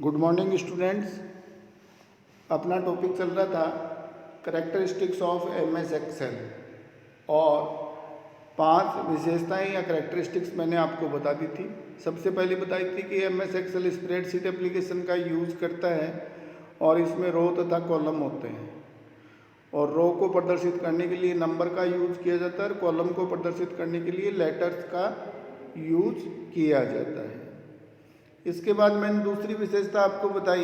Good morning students. अपना topic चल रहा था करेक्टरिस्टिक्स ऑफ एमएस एक्सेल और 5 विशेषताएं या करेक्टरिस्टिक्स मैंने आपको बता दी थी। सबसे पहले बताई थी कि एमएस एक्सेल स्प्रेडशीट एप्लीकेशन का यूज़ करता है और इसमें रो तथा कॉलम होते हैं और रो को प्रदर्शित करने के लिए नंबर का यूज़ किया जाता है और कॉलम को प्रदर्शित करने के लिए लेटर्स का यूज़ किया जाता है। इसके बाद मैंने दूसरी विशेषता आपको बताई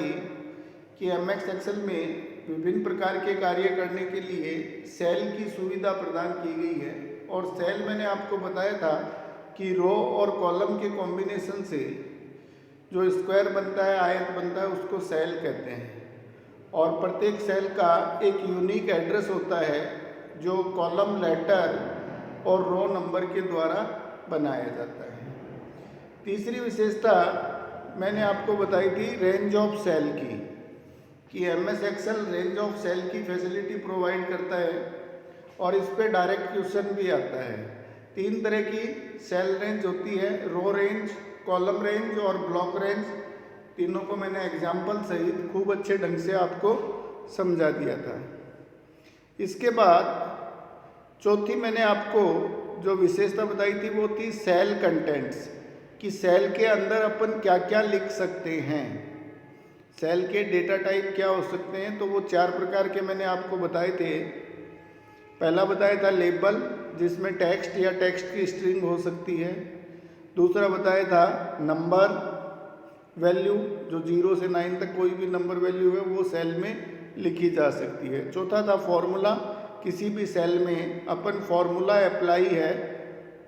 कि एमएस एक्सेल में विभिन्न प्रकार के कार्य करने के लिए सेल की सुविधा प्रदान की गई है और सेल मैंने आपको बताया था कि रो और कॉलम के कॉम्बिनेशन से जो स्क्वायर बनता है, आयत बनता है, उसको सेल कहते हैं और प्रत्येक सेल का एक यूनिक एड्रेस होता है जो कॉलम लेटर और रो नंबर के द्वारा बनाया जाता है। तीसरी विशेषता मैंने आपको बताई थी रेंज ऑफ सेल की कि MS Excel range of cell की फैसिलिटी प्रोवाइड करता है और इस पे डायरेक्ट क्वेश्चन भी आता है। 3 तरह की सेल रेंज होती है, रो रेंज, कॉलम रेंज और ब्लॉक रेंज। तीनों को मैंने एग्जाम्पल सहित खूब अच्छे ढंग से आपको समझा दिया था। इसके बाद चौथी मैंने आपको जो विशेषता बताई थी वो थी सेल कंटेंट्स कि सेल के अंदर अपन क्या क्या लिख सकते हैं, सेल के डेटा टाइप क्या हो सकते हैं। तो वो 4 प्रकार के मैंने आपको बताए थे। पहला बताया था लेबल, जिसमें टेक्स्ट या टेक्स्ट की स्ट्रिंग हो सकती है। दूसरा बताया था नंबर वैल्यू, जो 0 से 9 तक कोई भी नंबर वैल्यू है वो सेल में लिखी जा सकती है। चौथा था फॉर्मूला, किसी भी सेल में अपन फॉर्मूला अप्लाई है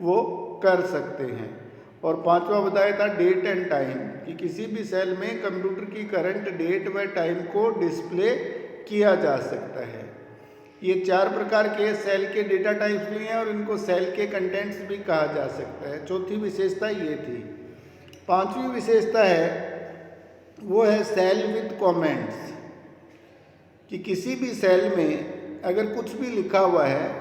वो कर सकते हैं। और 5वां बताया था डेट एंड टाइम कि किसी भी सेल में कंप्यूटर की करंट डेट व टाइम को डिस्प्ले किया जा सकता है। ये 4 प्रकार के सेल के डेटा टाइप्स भी हैं और इनको सेल के कंटेंट्स भी कहा जा सकता है। चौथी विशेषता ये थी। 5वीं विशेषता है वो है सेल विद कमेंट्स कि किसी भी सेल में अगर कुछ भी लिखा हुआ है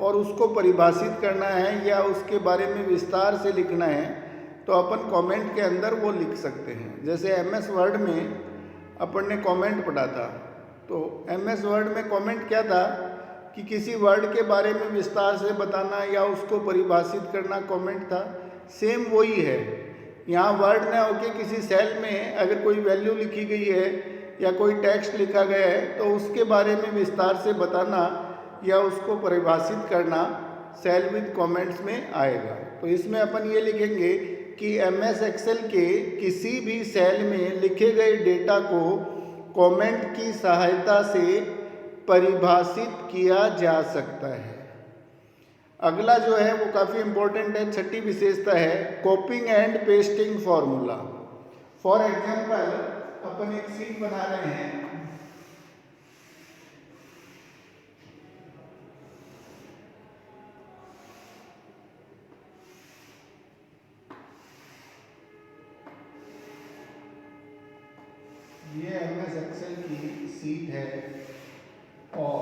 और उसको परिभाषित करना है या उसके बारे में विस्तार से लिखना है तो अपन कमेंट के अंदर वो लिख सकते हैं। जैसे एमएस वर्ड में अपन ने कमेंट पढ़ा था, तो एमएस वर्ड में कमेंट क्या था कि किसी वर्ड के बारे में विस्तार से बताना या उसको परिभाषित करना कमेंट था। सेम वही है यहाँ, वर्ड ना होके किसी सेल में अगर कोई वैल्यू लिखी गई है या कोई टेक्स्ट लिखा गया है तो उसके बारे में विस्तार से बताना या उसको परिभाषित करना सेल विद कमेंट्स में आएगा। तो इसमें अपन ये लिखेंगे कि एमएस एक्सेल के किसी भी सेल में लिखे गए डेटा को कमेंट की सहायता से परिभाषित किया जा सकता है। अगला जो है वो काफ़ी इम्पोर्टेंट है, 6ठी विशेषता है copying and pasting formula. For example अपन एक शीट बना रहे हैं, ये एमएस एक्सेल की शीट है और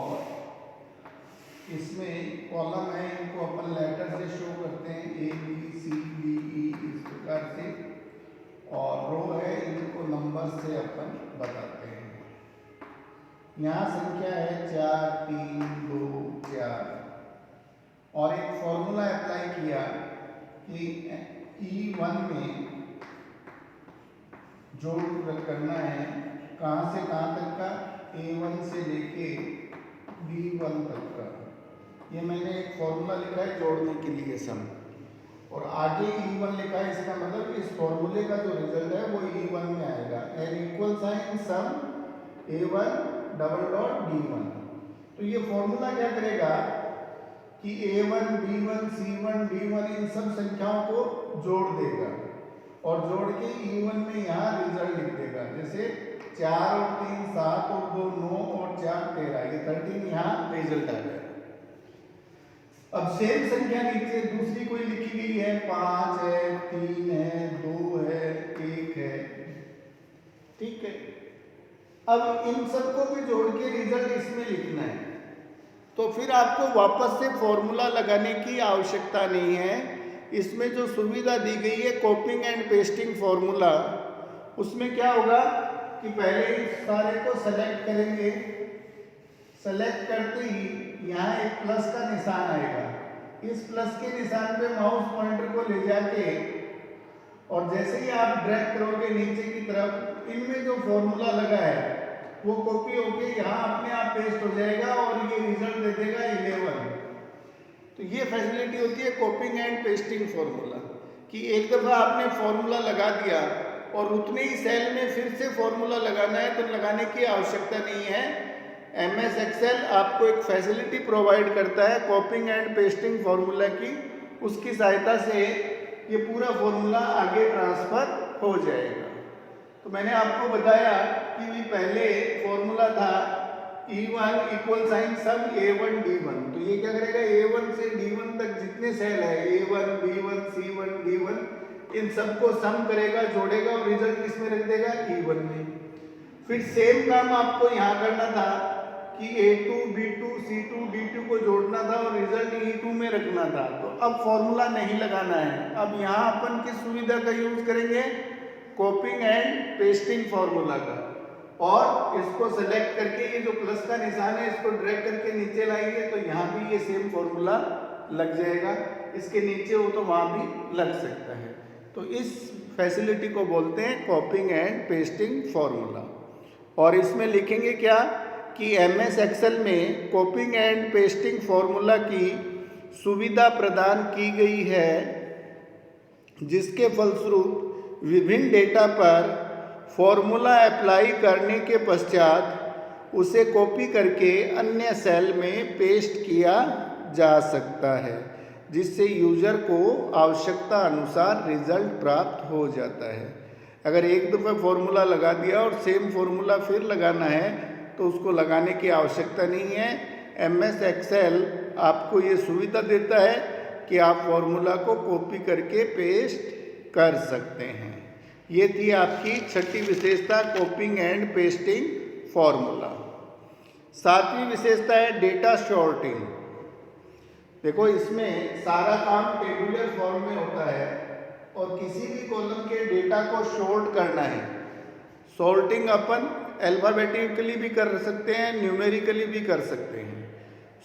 इसमें कॉलम है, इनको अपन लेटर से शो करते हैं A B C D E इस प्रकार से, और रो है इनको नंबर से अपन बताते हैं। यहाँ संख्या है 4 3 2 4 और एक फॉर्मूला अप्लाई किया कि E1 में जोड़ करना है कहाँ से कहाँ तक का, A1 से लेके B1 तक का। ये मैंने एक फॉर्मूला लिखा है जोड़ने के लिए सम, और आगे E1 लिखा है। इसका मतलब इस फॉर्मूले का जो रिजल्ट है वो E1 में आएगा। And equal sign sum A1 double dot B1। तो ये फॉर्मूला क्या करेगा कि A1 B1 C1 D1 इन सब संख्याओं को जोड़ देगा और जोड़ के E1 में यहाँ रिजल्ट लिख देगा। जैसे 4 और 3 7 और 2 9 और 4 13, ये 13 यहाँ रिजल्ट आ गया। अब सेम संख्या नीचे दूसरी कोई लिखी गई है, 5 है 3 है 2 है 1 है, ठीक है। अब इन सबको भी जोड़ के रिजल्ट इसमें लिखना है, तो फिर आपको वापस से फॉर्मूला लगाने की आवश्यकता नहीं है। इसमें जो सुविधा दी गई है कॉपिंग एंड पेस्टिंग फॉर्मूला, उसमें क्या होगा कि पहले इस सारे को सेलेक्ट करेंगे, सेलेक्ट करते ही यहाँ एक प्लस का निशान आएगा। इस प्लस के निशान पे माउस पॉइंटर को ले जाके और जैसे ही आप ड्रैग करोगे नीचे की तरफ, इनमें जो फॉर्मूला लगा है वो कॉपी होके यहाँ अपने आप पेस्ट हो जाएगा और ये रिजल्ट दे देगा 11। तो ये फैसिलिटी होती है कॉपिंग एंड पेस्टिंग फॉर्मूला, कि एक दफ़ा आपने फॉर्मूला लगा दिया और उतने ही सेल में फिर से फॉर्मूला लगाना है तो लगाने की आवश्यकता नहीं है। MS एक्सेल आपको एक फैसिलिटी प्रोवाइड करता है कॉपिंग एंड पेस्टिंग फॉर्मूला की, उसकी सहायता से ये पूरा फॉर्मूला आगे ट्रांसफ़र हो जाएगा। तो मैंने आपको बताया कि पहले फॉर्मूला था E1 equal sign sum A1 D1, तो ये क्या करेगा A1 से D1 तक जितने सेल है A1 B1 C1 D1 इन सबको सम करेगा, जोड़ेगा और रिजल्ट किसमें रख देगा E1 में। फिर सेम काम आपको यहाँ करना था कि A2 B2 C2 D2 को जोड़ना था और रिजल्ट E2 में रखना था। तो अब फॉर्मूला नहीं लगाना है, अब यहाँ अपन किस सुविधा का यूज करेंगे, कॉपिंग एंड पेस्टिंग फॉर्मूला का, और इसको सेलेक्ट करके ये जो प्लस का निशान है इसको ड्रैग करके नीचे लाएंगे तो यहाँ भी ये सेम फॉर्मूला लग जाएगा, इसके नीचे हो तो वहाँ भी लग सकता है। तो इस फैसिलिटी को बोलते हैं कॉपिंग एंड पेस्टिंग फॉर्मूला। और इसमें लिखेंगे क्या कि MS एक्सेल में कॉपिंग एंड पेस्टिंग फॉर्मूला की सुविधा प्रदान की गई है, जिसके फलस्वरूप विभिन्न डेटा पर फॉर्मूला अप्लाई करने के पश्चात उसे कॉपी करके अन्य सेल में पेस्ट किया जा सकता है, जिससे यूज़र को आवश्यकता अनुसार रिजल्ट प्राप्त हो जाता है। अगर एक दफ़ा फॉर्मूला लगा दिया और सेम फॉर्मूला फिर लगाना है तो उसको लगाने की आवश्यकता नहीं है। MS एक्सेल आपको ये सुविधा देता है कि आप फॉर्मूला को कॉपी करके पेस्ट कर सकते हैं। ये थी आपकी छठी विशेषता कॉपिंग एंड पेस्टिंग फॉर्मूला। सातवीं विशेषता है डेटा सॉर्टिंग। देखो इसमें सारा काम टेबुलर फॉर्म में होता है और किसी भी कॉलम के डेटा को सॉर्ट करना है। सॉर्टिंग अपन अल्फ़ाबेटिकली भी कर सकते हैं, न्यूमेरिकली भी कर सकते हैं।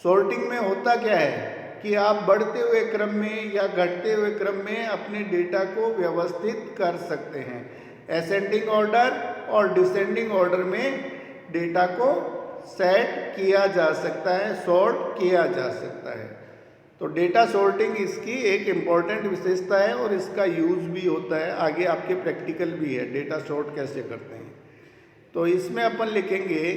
सॉर्टिंग में होता क्या है कि आप बढ़ते हुए क्रम में या घटते हुए क्रम में अपने डेटा को व्यवस्थित कर सकते हैं। असेंडिंग ऑर्डर और डिसेंडिंग ऑर्डर में डेटा को सेट किया जा सकता है, सॉर्ट किया जा सकता है। तो डेटा सॉर्टिंग इसकी एक इम्पॉर्टेंट विशेषता है और इसका यूज़ भी होता है, आगे आपके प्रैक्टिकल भी है डेटा सॉर्ट कैसे करते हैं। तो इसमें अपन लिखेंगे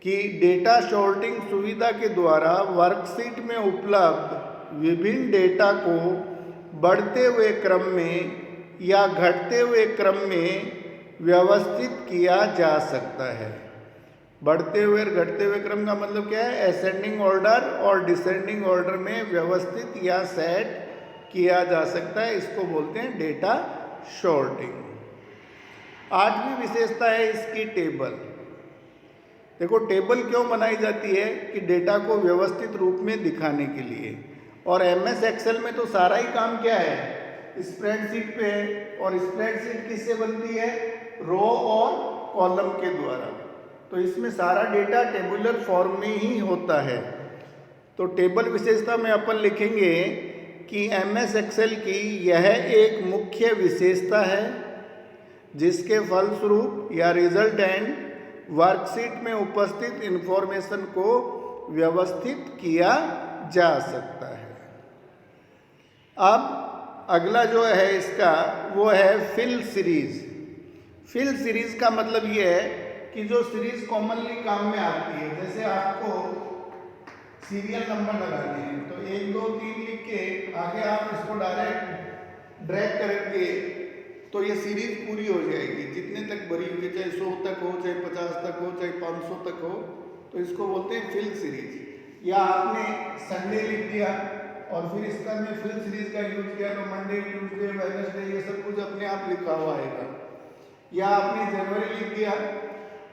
कि डेटा सॉर्टिंग सुविधा के द्वारा वर्कशीट में उपलब्ध विभिन्न डेटा को बढ़ते हुए क्रम में या घटते हुए क्रम में व्यवस्थित किया जा सकता है। बढ़ते हुए और घटते हुए क्रम का मतलब क्या है, असेंडिंग ऑर्डर और डिसेंडिंग ऑर्डर में व्यवस्थित या सेट किया जा सकता है, इसको बोलते हैं डेटा सॉर्टिंग। आठवीं विशेषता है इसकी टेबल। देखो टेबल क्यों बनाई जाती है कि डेटा को व्यवस्थित रूप में दिखाने के लिए, और MS एक्सेल में तो सारा ही काम क्या है, स्प्रेडशीट पे है, और स्प्रेडशीट किससे बनती है, रो और कॉलम के द्वारा। तो इसमें सारा डेटा टेबुलर फॉर्म में ही होता है। तो टेबल विशेषता में अपन लिखेंगे कि MS एक्सेल की यह एक मुख्य विशेषता है जिसके फलस्वरूप या रिजल्टेंट वर्कशीट में उपस्थित इंफॉर्मेशन को व्यवस्थित किया जा सकता है। अब अगला जो है इसका वो है फिल सीरीज। फिल सीरीज का मतलब ये है कि जो सीरीज कॉमनली काम में आती है, जैसे आपको सीरियल नंबर लगाने हैं तो 1 2 3 लिख के आगे आप इसको डायरेक्ट ड्रैग करेंगे तो ये सीरीज पूरी हो जाएगी, जितने तक भरी हुई, चाहे 100 तक हो, चाहे 50 तक हो, चाहे 500 तक हो, तो इसको बोलते हैं फिल सीरीज। या आपने संडे लिख दिया और फिर इसका में फिल सीरीज का यूज किया तो मंडे ट्यूसडे वेडनेसडे ये सब कुछ अपने आप लिखा हुआ आएगा। या आपने जनवरी लिख दिया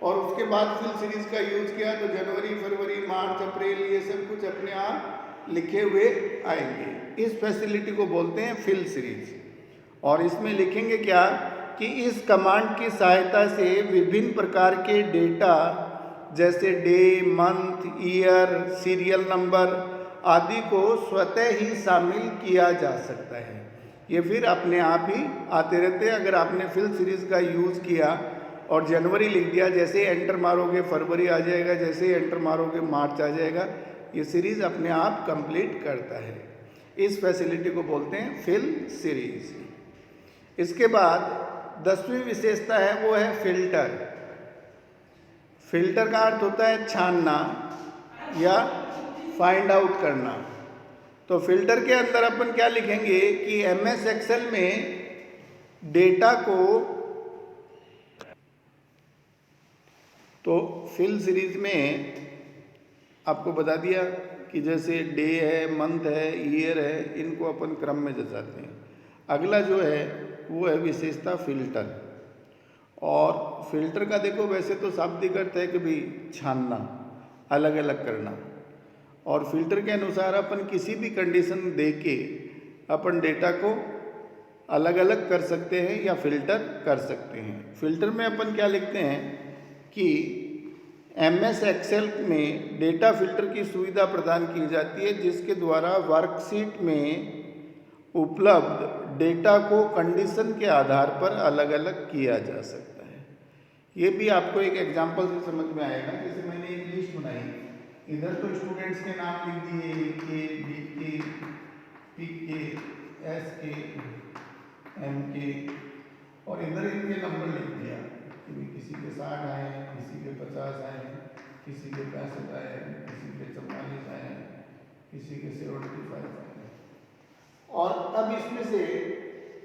और उसके बाद फिल सीरीज का यूज किया तो जनवरी फरवरी मार्च अप्रैल ये सब कुछ अपने आप लिखे हुए आएंगे। इस फैसिलिटी को बोलते हैं फिल सीरीज। और इसमें लिखेंगे क्या कि इस कमांड की सहायता से विभिन्न प्रकार के डेटा जैसे day, month, year, serial number आदि को स्वतः ही शामिल किया जा सकता है। ये फिर अपने आप ही आते रहते हैं। अगर आपने फिल सीरीज़ का यूज़ किया और जनवरी लिख दिया, जैसे ही एंटर मारोगे फरवरी आ जाएगा, जैसे ही एंटर मारोगे मार्च आ जाएगा। ये सीरीज़ अपने आप कंप्लीट करता है। इस फैसिलिटी को बोलते हैं फिल सीरीज। इसके बाद 10वीं विशेषता है वो है फिल्टर। फिल्टर का अर्थ होता है छानना या फाइंड आउट करना। तो फिल्टर के अंदर अपन क्या लिखेंगे कि एमएस एक्सेल में डेटा को, तो फिल सीरीज में आपको बता दिया कि जैसे डे है, मंथ है, ईयर है, इनको अपन क्रम में जचाते हैं। अगला जो है वो है विशेषता फिल्टर। और फिल्टर का देखो वैसे तो शाब्दिक अर्थ है कि भाई छानना, अलग अलग करना। और फिल्टर के अनुसार अपन किसी भी कंडीशन दे के अपन डेटा को अलग अलग कर सकते हैं या फिल्टर कर सकते हैं। फिल्टर में अपन क्या लिखते हैं कि एमएस एक्सेल में डेटा फिल्टर की सुविधा प्रदान की जाती है, जिसके द्वारा वर्कशीट में उपलब्ध डेटा को कंडीशन के आधार पर अलग अलग किया जा सकता है। ये भी आपको एक एग्जांपल से समझ में आएगा। जैसे मैंने एक लिस्ट बनाई, इधर तो स्टूडेंट्स के नाम लिख दिए, के, बी के, पी के, एस के, एम के, और इधर इनके नंबर लिख दिया कि किसी के 60 आए, किसी के 50 आए, किसी के 65 आए, किसी के 44 आए, किसी के 75 आए। और अब इसमें से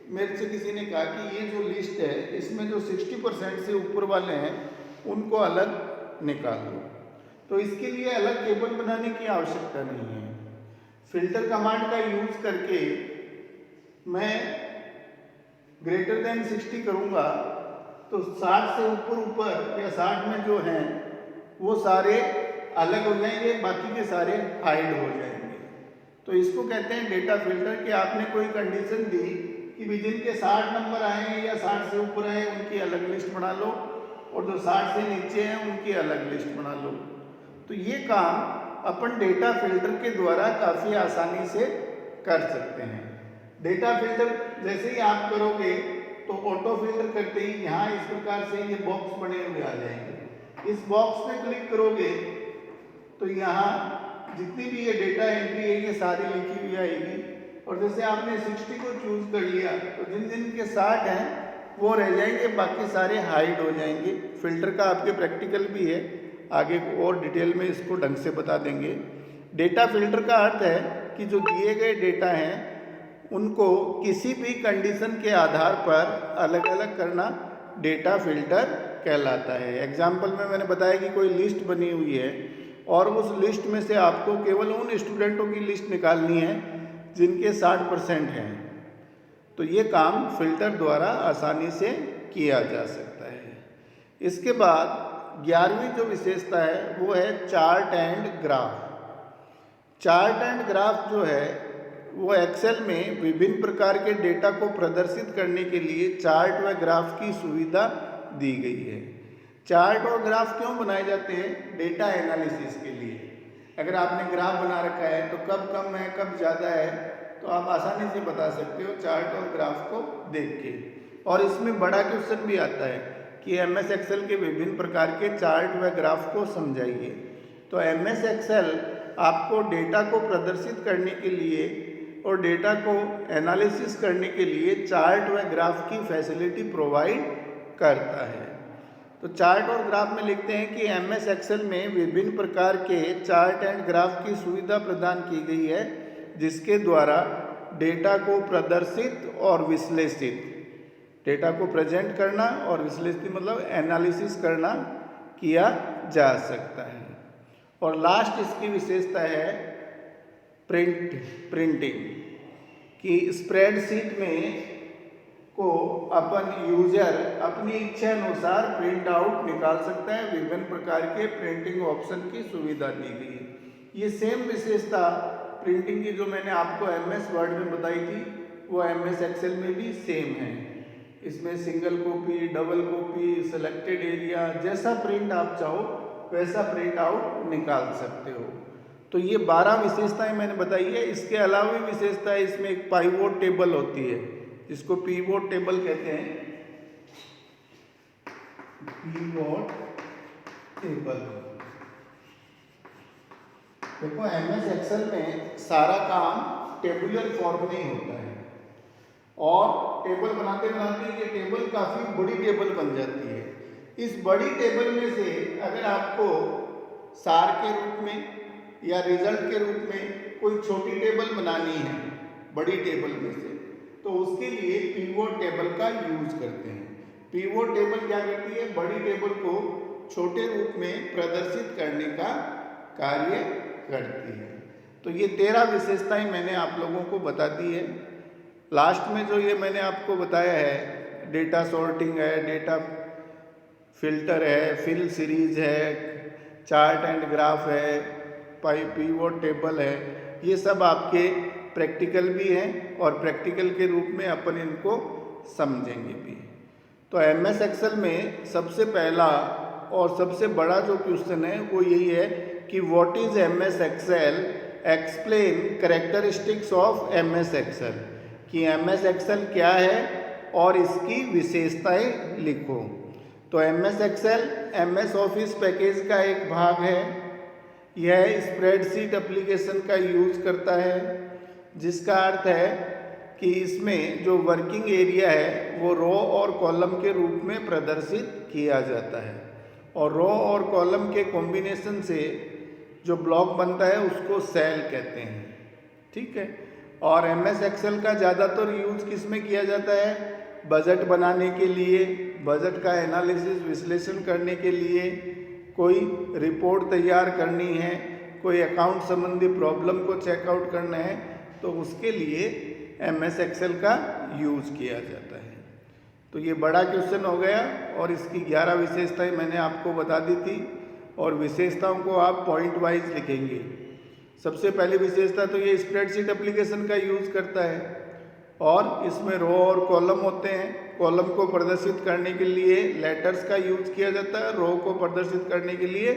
मेरे से किसी ने कहा कि ये जो लिस्ट है इसमें जो 60% से ऊपर वाले हैं उनको अलग निकाल दो। तो इसके लिए अलग टेबल बनाने की आवश्यकता नहीं है। फिल्टर कमांड का यूज करके मैं ग्रेटर देन 60 करूँगा तो 60 से ऊपर या 60 में जो हैं वो सारे अलग हो जाएंगे, बाकी के सारे हाइड हो जाएंगे। तो इसको कहते हैं डेटा फिल्टर। कि आपने कोई कंडीशन दी कि भी जिनके 60 नंबर आए हैं या 60 से ऊपर आए उनकी अलग लिस्ट बना लो, और जो 60 से नीचे हैं उनकी अलग लिस्ट बना लो। तो ये काम अपन डेटा फिल्टर के द्वारा काफ़ी आसानी से कर सकते हैं। डेटा फिल्टर जैसे ही आप करोगे तो ऑटो फिल्टर करते ही यहाँ इस प्रकार से ये बॉक्स बने हुए आ जाएंगे। इस बॉक्स में क्लिक करोगे तो यहाँ जितनी भी ये डेटा एंट्री है ये सारी लिखी हुई आएगी। और जैसे आपने 60 को चूज कर लिया तो जिन जिन के 60 हैं वो रह जाएंगे, बाकी सारे हाइड हो जाएंगे। फिल्टर का आपके प्रैक्टिकल भी है, आगे और डिटेल में इसको ढंग से बता देंगे। डेटा फिल्टर का अर्थ है कि जो दिए गए डेटा हैं उनको किसी भी कंडीशन के आधार पर अलग अलग करना डेटा फिल्टर कहलाता है। एग्जाम्पल में मैंने बताया कि कोई लिस्ट बनी हुई है और उस लिस्ट में से आपको केवल उन स्टूडेंटों की लिस्ट निकालनी है जिनके 60% हैं। तो ये काम फिल्टर द्वारा आसानी से किया जा सकता है। इसके बाद 11वीं जो विशेषता है वो है chart and graph. Chart and graph जो है वो एक्सेल में विभिन्न प्रकार के डेटा को प्रदर्शित करने के लिए चार्ट व ग्राफ की सुविधा दी गई है। चार्ट और ग्राफ क्यों बनाए जाते हैं? डेटा एनालिसिस के लिए। अगर आपने ग्राफ बना रखा है तो कब कम है कब ज़्यादा है तो आप आसानी से बता सकते हो चार्ट और ग्राफ को देख के। और इसमें बड़ा क्वेश्चन भी आता है कि एमएस एक्सेल के विभिन्न प्रकार के चार्ट व ग्राफ को समझाइए। तो एमएस एक्सेल आपको डेटा को प्रदर्शित करने के लिए और डेटा को एनालिसिस करने के लिए चार्ट व ग्राफ की फैसिलिटी प्रोवाइड करता है। तो चार्ट और ग्राफ में लिखते हैं कि एमएस एक्सेल में विभिन्न प्रकार के चार्ट एंड ग्राफ की सुविधा प्रदान की गई है, जिसके द्वारा डेटा को प्रदर्शित और विश्लेषित, डेटा को प्रेजेंट करना और विश्लेषित मतलब एनालिसिस करना किया जा सकता है। और लास्ट इसकी विशेषता है प्रिंटिंग, कि स्प्रेडशीट में को अपन यूजर अपनी इच्छा अनुसार प्रिंट आउट निकाल सकता है। विभिन्न प्रकार के प्रिंटिंग ऑप्शन की सुविधा दी गई है। ये सेम विशेषता प्रिंटिंग की जो मैंने आपको एमएस वर्ड में बताई थी वो एमएस एक्सेल में भी सेम है। इसमें single copy, double copy, selected area, जैसा प्रिंट आप चाहो वैसा प्रिंट आउट निकाल सकते हो। तो ये 12 विशेषताएं मैंने बताई है। इसके अलावा भी विशेषताएं, इसमें एक पाइवोट टेबल होती है, जिसको पीवोट टेबल कहते हैं। पीवोट टेबल देखो, एमएस एक्सेल में सारा काम टेबुलर फॉर्म में ही होता है, और टेबल बनाते बनाते ये टेबल काफ़ी बड़ी टेबल बन जाती है। इस बड़ी टेबल में से अगर आपको सार के रूप में या रिजल्ट के रूप में कोई छोटी टेबल बनानी है बड़ी टेबल में से, तो उसके लिए पीवोट टेबल का यूज करते हैं। पीवोट टेबल क्या करती है? बड़ी टेबल को छोटे रूप में प्रदर्शित करने का कार्य करती है। तो ये 13 विशेषताएं मैंने आप लोगों को बता दी है। लास्ट में जो ये मैंने आपको बताया है, डेटा सॉर्टिंग है, डेटा फिल्टर है, फिल सीरीज है, चार्ट एंड ग्राफ है, पीवोट टेबल है, ये सब आपके प्रैक्टिकल भी हैं और प्रैक्टिकल के रूप में अपन इनको समझेंगे भी। तो एमएस एक्सेल में सबसे पहला और सबसे बड़ा जो क्वेश्चन है वो यही है कि what is MS Excel, explain characteristics of MS Excel, कि एमएस एक्सेल क्या है और इसकी विशेषताएं लिखो। तो MS Excel MS Office package का एक भाग है। यह स्प्रेडशीट एप्लीकेशन का यूज़ करता है, जिसका अर्थ है कि इसमें जो वर्किंग एरिया है वो रो और कॉलम के रूप में प्रदर्शित किया जाता है, और रो और कॉलम के कॉम्बिनेशन से जो ब्लॉक बनता है उसको सेल कहते हैं। ठीक है। और एमएस एक्सेल का ज़्यादातर यूज़ किस में किया जाता है? बजट बनाने के लिए, बजट का एनालिसिस विश्लेषण करने के लिए, कोई रिपोर्ट तैयार करनी है, कोई अकाउंट संबंधी प्रॉब्लम को चेकआउट करना है, तो उसके लिए एमएस एक्सेल का यूज़ किया जाता है। तो ये बड़ा क्वेश्चन हो गया, और इसकी 11 विशेषताएं मैंने आपको बता दी थी, और विशेषताओं को आप पॉइंट वाइज लिखेंगे। सबसे पहली विशेषता तो ये स्प्रेडशीट एप्लीकेशन का यूज़ करता है, और इसमें रो और कॉलम होते हैं। कॉलम को प्रदर्शित करने के लिए लेटर्स का यूज़ किया जाता है, रो को प्रदर्शित करने के लिए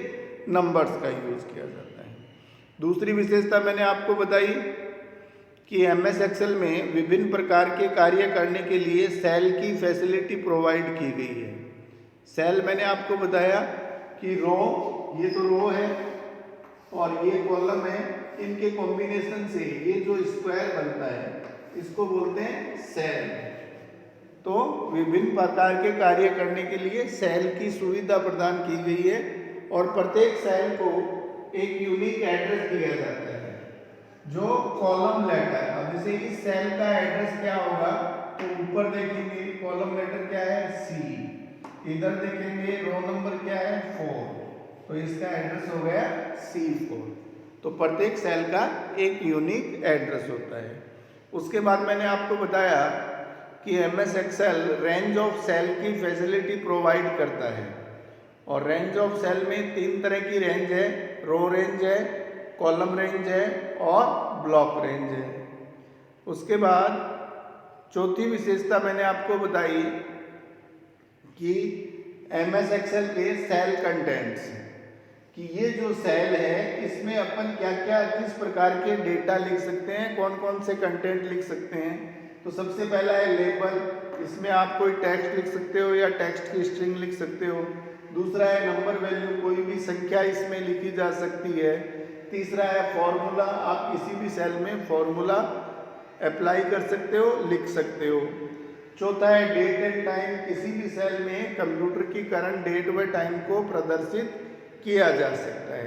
नंबर्स का यूज़ किया जाता है। दूसरी विशेषता मैंने आपको बताई कि एमएस एक्सेल में विभिन्न प्रकार के कार्य करने के लिए सेल की फैसिलिटी प्रोवाइड की गई है। सेल मैंने आपको बताया कि रो, ये तो रो है और ये कॉलम है, इनके कॉम्बिनेशन से ये जो स्क्वायर बनता है इसको बोलते हैं सेल। तो विभिन्न प्रकार के कार्य करने के लिए सेल की सुविधा प्रदान की गई है, और प्रत्येक सेल को एक यूनिक एड्रेस दिया जाता है जो कॉलम लेटर। अब जैसे इस सेल का एड्रेस क्या होगा, तो ऊपर देखेंगे कॉलम लेटर क्या है, सी, इधर देखेंगे रो नंबर क्या है, 4, तो इसका एड्रेस हो गया C4। तो प्रत्येक सेल का एक यूनिक एड्रेस होता है। उसके बाद मैंने आपको बताया कि MS Excel range of cell की फैसिलिटी प्रोवाइड करता है, और रेंज ऑफ सेल में 3 तरह की रेंज है, रो रेंज है, कॉलम रेंज है और ब्लॉक रेंज है। उसके बाद चौथी विशेषता मैंने आपको बताई कि एमएस एक्सेल के सेल कंटेंट्स, कि ये जो सेल है इसमें अपन क्या क्या किस प्रकार के डेटा लिख सकते हैं, कौन कौन से कंटेंट लिख सकते हैं। तो सबसे पहला है लेबल, इसमें आप कोई टेक्स्ट लिख सकते हो या टेक्स्ट की स्ट्रिंग लिख सकते हो। दूसरा है नंबर वैल्यू, कोई भी संख्या इसमें लिखी जा सकती है। तीसरा है फॉर्मूला, आप किसी भी सेल में फॉर्मूला अप्लाई कर सकते हो, लिख सकते हो। चौथा है डेट एंड टाइम, किसी भी सेल में कंप्यूटर की करंट डेट व टाइम को प्रदर्शित किया जा सकता है।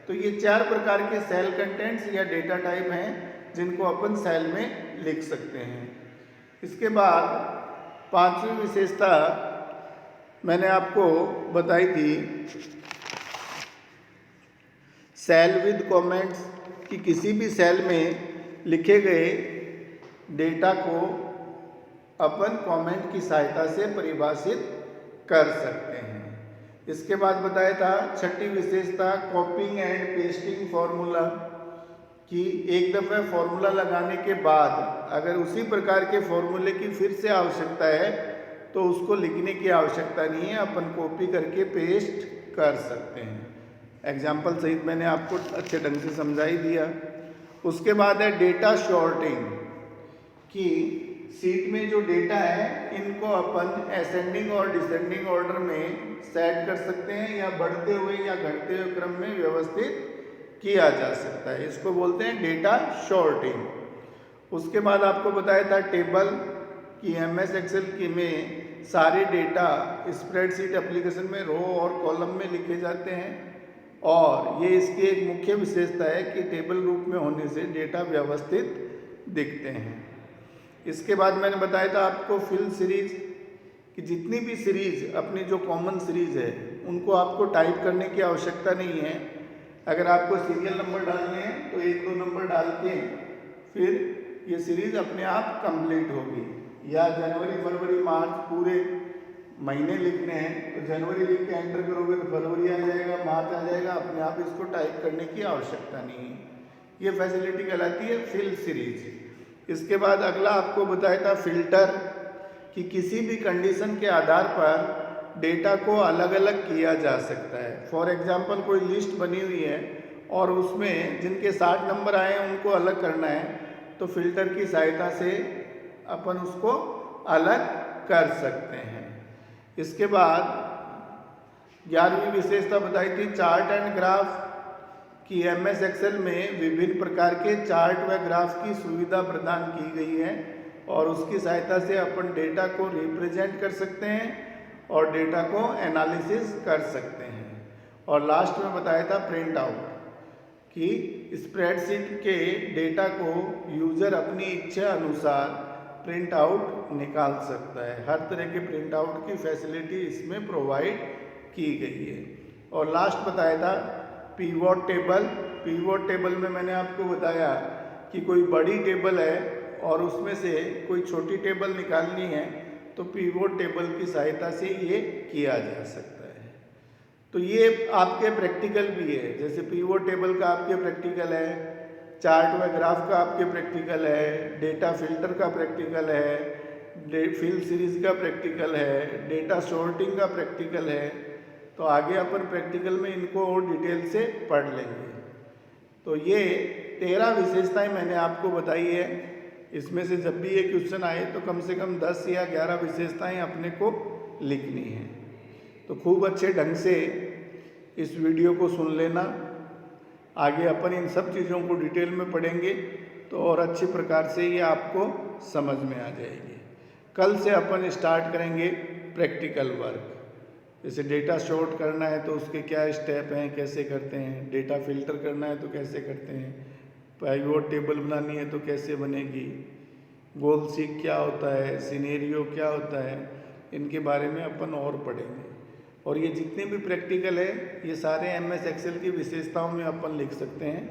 तो ये 4 प्रकार के सेल कंटेंट्स या डेटा टाइप हैं जिनको अपन सेल में लिख सकते हैं। इसके बाद 5वीं विशेषता मैंने आपको बताई थी सेल विद कमेंट्स, कि किसी भी सेल में लिखे गए डेटा को अपन कमेंट की सहायता से परिभाषित कर सकते हैं। इसके बाद बताया था 6ठी विशेषता कॉपिंग एंड पेस्टिंग फॉर्मूला, कि एक दफ़ा फॉर्मूला लगाने के बाद अगर उसी प्रकार के फॉर्मूले की फिर से आवश्यकता है तो उसको लिखने की आवश्यकता नहीं है, अपन कॉपी करके पेस्ट कर सकते हैं। एग्जाम्पल सहित मैंने आपको अच्छे ढंग से समझा ही दिया। उसके बाद है डेटा शॉर्टिंग, कि सीट में जो डेटा है इनको अपन असेंडिंग और डिसेंडिंग ऑर्डर में सेट कर सकते हैं, या बढ़ते हुए या घटते हुए क्रम में व्यवस्थित किया जा सकता है। इसको बोलते हैं डेटा शॉर्टिंग। उसके बाद आपको बताया था टेबल, कि MS एक्सेल की में सारे डेटा स्प्रेडशीट एप्लीकेशन में रो और कॉलम में लिखे जाते हैं, और ये इसकी एक मुख्य विशेषता है कि टेबल रूप में होने से डेटा व्यवस्थित दिखते हैं। इसके बाद मैंने बताया था आपको फिल सीरीज, कि जितनी भी सीरीज अपनी जो कॉमन सीरीज है उनको आपको टाइप करने की आवश्यकता नहीं है। अगर आपको सीरियल नंबर डालने हैं तो 1-2 नंबर डाल के फिर ये सीरीज अपने आप कंप्लीट होगी। या जनवरी फरवरी मार्च पूरे महीने लिखने हैं तो जनवरी लिख के एंटर करोगे तो फरवरी आ जाएगा, मार्च आ जाएगा, अपने आप इसको टाइप करने की आवश्यकता नहीं है। ये फैसिलिटी कहलाती है फिल सीरीज। इसके बाद अगला आपको बताया था फिल्टर, कि किसी भी कंडीशन के आधार पर डेटा को अलग अलग किया जा सकता है। फॉर एग्जांपल कोई लिस्ट बनी हुई है और उसमें जिनके 60 नंबर आए हैं उनको अलग करना है, तो फिल्टर की सहायता से अपन उसको अलग कर सकते हैं। इसके बाद 11वीं विशेषता बताई थी चार्ट एंड ग्राफ, कि MS एक्सेल में विभिन्न प्रकार के चार्ट व ग्राफ की सुविधा प्रदान की गई है, और उसकी सहायता से अपन डेटा को रिप्रेजेंट कर सकते हैं और डेटा को एनालिसिस कर सकते हैं। और लास्ट में बताया था प्रिंट आउट, कि स्प्रेडशीट के डेटा को यूज़र अपनी इच्छा अनुसार प्रिंट आउट निकाल सकता है। हर तरह के प्रिंट आउट की फैसिलिटी इसमें प्रोवाइड की गई है। और लास्ट बताया था पीवोट टेबल। पीवोट टेबल में मैंने आपको बताया कि कोई बड़ी टेबल है और उसमें से कोई छोटी टेबल निकालनी है तो पीवोट टेबल की सहायता से ये किया जा सकता है। तो ये आपके प्रैक्टिकल भी है, जैसे पीवोट टेबल का आपके प्रैक्टिकल है, चार्ट व ग्राफ का आपके प्रैक्टिकल है, डेटा फिल्टर का प्रैक्टिकल है, फिल सीरीज का प्रैक्टिकल है, डेटा शॉर्टिंग का प्रैक्टिकल है। तो आगे अपन प्रैक्टिकल में इनको और डिटेल से पढ़ लेंगे। तो ये 13 विशेषताएं मैंने आपको बताई है। इसमें से जब भी ये क्वेश्चन आए तो कम से कम 10 या 11 विशेषताएं अपने को लिखनी है। तो खूब अच्छे ढंग से इस वीडियो को सुन लेना। आगे अपन इन सब चीज़ों को डिटेल में पढ़ेंगे तो और अच्छी प्रकार से ये आपको समझ में आ जाएगी। कल से अपन स्टार्ट करेंगे प्रैक्टिकल वर्क। जैसे डेटा शॉर्ट करना है तो उसके क्या स्टेप हैं, कैसे करते हैं, डेटा फिल्टर करना है तो कैसे करते हैं, पाइवोट टेबल बनानी है तो कैसे बनेगी, गोल सीक क्या होता है, सिनेरियो क्या होता है, इनके बारे में अपन और पढ़ेंगे। और ये जितने भी प्रैक्टिकल है ये सारे MS एक्सेल की विशेषताओं में अपन लिख सकते हैं,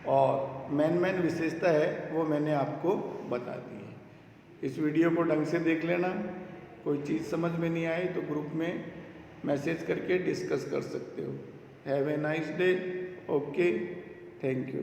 और मेन विशेषता है वो मैंने आपको बता दी है। इस वीडियो को ढंग से देख लेना। कोई चीज़ समझ में नहीं आई तो ग्रुप में मैसेज करके डिस्कस कर सकते हो। Have a nice day. Okay, thank you.